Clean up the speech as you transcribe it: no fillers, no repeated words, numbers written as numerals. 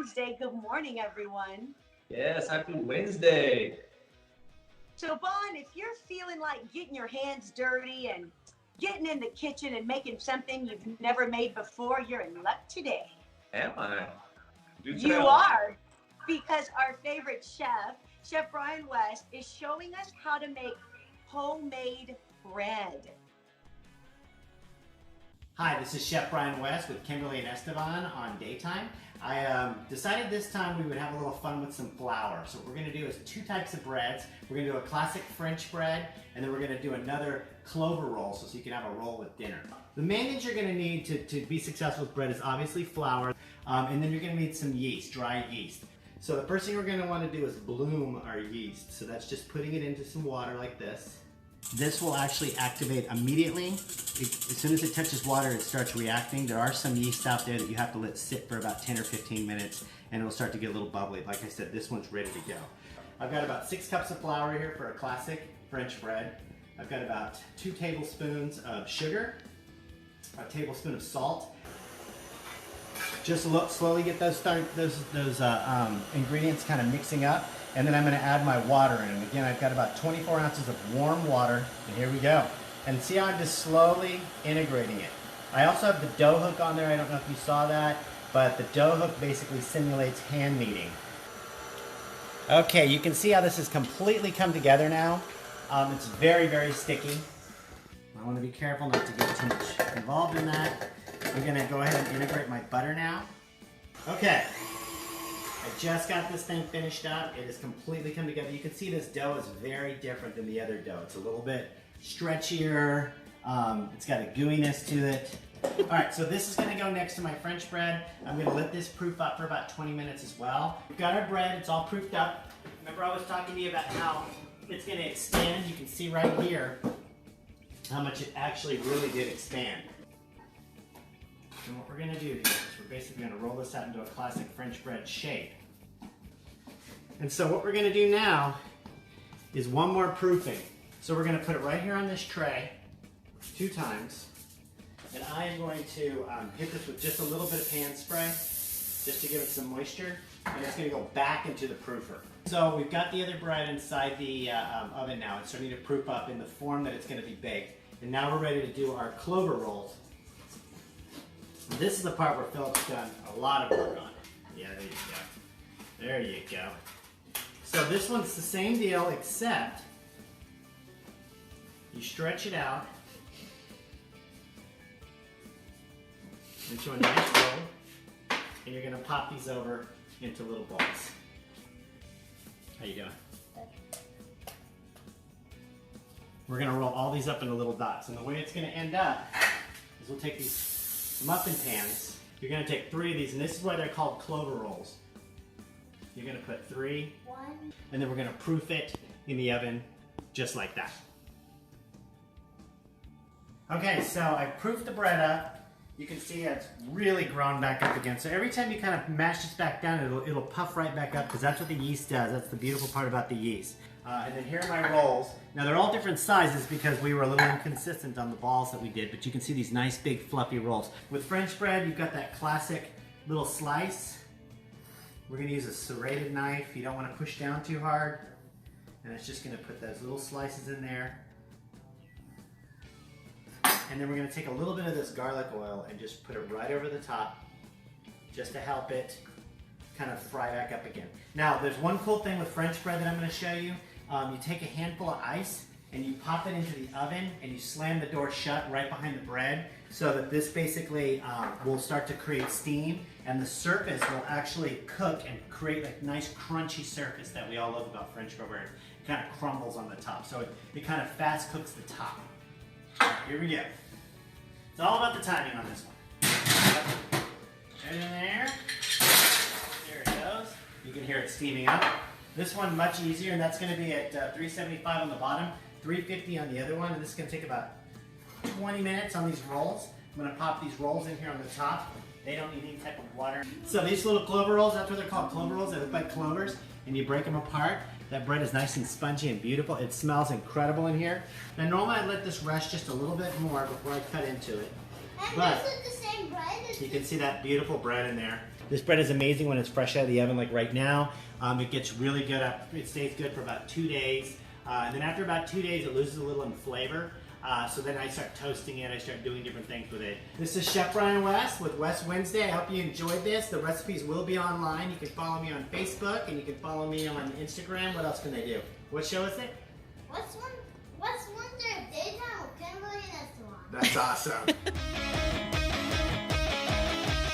Wednesday. Good morning, everyone. Yes, happy Wednesday. So, Bon, if you're feeling like getting your hands dirty and getting in the kitchen and making something you've never made before, you're in luck today. Am I? Do You tell. are, because our favorite chef, Chef Brian West, is showing us how to make homemade bread. Hi, this is Chef Brian West with Kimberly and Esteban on Daytime. I decided this time we would have a little fun with some flour. So what we're going to do is two types of breads. We're going to do a classic French bread, and then we're going to do another clover roll so you can have a roll with dinner. The main things you're going to need to be successful with bread is obviously flour, and then you're going to need some yeast, dry yeast. So the first thing we're going to want to do is bloom our yeast. So that's just putting it into some water like this. This will actually activate immediately. As soon as it touches water, it starts reacting. There are some yeast out there that you have to let sit for about 10 or 15 minutes, and it'll start to get a little bubbly. Like I said, this one's ready to go. I've got about 6 cups of flour here for a classic French bread. I've got about 2 tablespoons of sugar, a tablespoon of salt. Just slowly get those ingredients kind of mixing up. And then I'm going to add my water in. And again, I've got about 24 ounces of warm water. And here we go. And see how I'm just slowly integrating it. I also have the dough hook on there. I don't know if you saw that, but the dough hook basically simulates hand kneading. Okay, you can see how this has completely come together now. It's very, very sticky. I want to be careful not to get too much involved in that. I'm going to go ahead and integrate my butter now. Okay. I just got this thing finished up. It has completely come together. You can see this dough is very different than the other dough. It's a little bit stretchier. It's got a gooiness to it. All right, so this is gonna go next to my French bread. I'm gonna let this proof up for about 20 minutes as well. We've got our bread, it's all proofed up. Remember I was talking to you about how it's gonna expand? You can see right here how much it actually really did expand. And what we're going to do here is we're basically going to roll this out into a classic French bread shape. And so what we're going to do now is one more proofing. So we're going to put it right here on this tray 2 times. And I am going to hit this with just a little bit of pan spray just to give it some moisture. And it's going to go back into the proofer. So we've got the other bread inside the oven now. It's starting to proof up in the form that it's going to be baked. And now we're ready to do our clover rolls. This is the part where Philip's done a lot of work on. Yeah, there you go. There you go. So this one's the same deal, except you stretch it out into a nice roll, and you're going to pop these over into little balls. How you doing? We're going to roll all these up into little dots, and the way it's going to end up is we'll take these muffin pans. You're going to take 3 of these, and this is why they're called clover rolls. You're going to put 3, and then we're going to proof it in the oven just like that. Okay, so I proofed the bread up. You can see it's really grown back up again. So every time you kind of mash this back down, it'll puff right back up because that's what the yeast does. That's the beautiful part about the yeast. And then here are my rolls. Now they're all different sizes because we were a little inconsistent on the balls that we did, but you can see these nice big fluffy rolls. With French bread, you've got that classic little slice. We're gonna use a serrated knife. You don't wanna push down too hard. And it's just gonna put those little slices in there. And then we're gonna take a little bit of this garlic oil and just put it right over the top just to help it kind of fry back up again. Now, there's one cool thing with French bread that I'm gonna show you. You take a handful of ice and you pop it into the oven and you slam the door shut right behind the bread so that this basically will start to create steam and the surface will actually cook and create a nice crunchy surface that we all love about French bread where it kind of crumbles on the top. So it kind of fast cooks the top. All right, here we go. It's all about the timing on this one. Right in there. There it goes. You can hear it steaming up. This one much easier, and that's going to be at 375 on the bottom, 350 on the other one, and this is going to take about 20 minutes on these rolls. I'm going to pop these rolls in here on the top. They don't need any type of water. So these little clover rolls, that's what they're called, clover rolls. They look like clovers, and you break them apart. That bread is nice and spongy and beautiful. It smells incredible in here. Now normally I let this rest just a little bit more before I cut into it. And But this is the same bread? you can see that beautiful bread in there. This bread is amazing when it's fresh out of the oven, like right now. It gets really good. It stays good for about 2 days. And then after about 2 days, it loses a little in flavor. So then I start toasting it. I start doing different things with it. This is Chef Brian West with West Wednesday. I hope you enjoyed this. The recipes will be online. You can follow me on Facebook and you can follow me on Instagram. What else can they do? What show is it? What's Wonder Daytime with Kimberly and Esteban. That's awesome.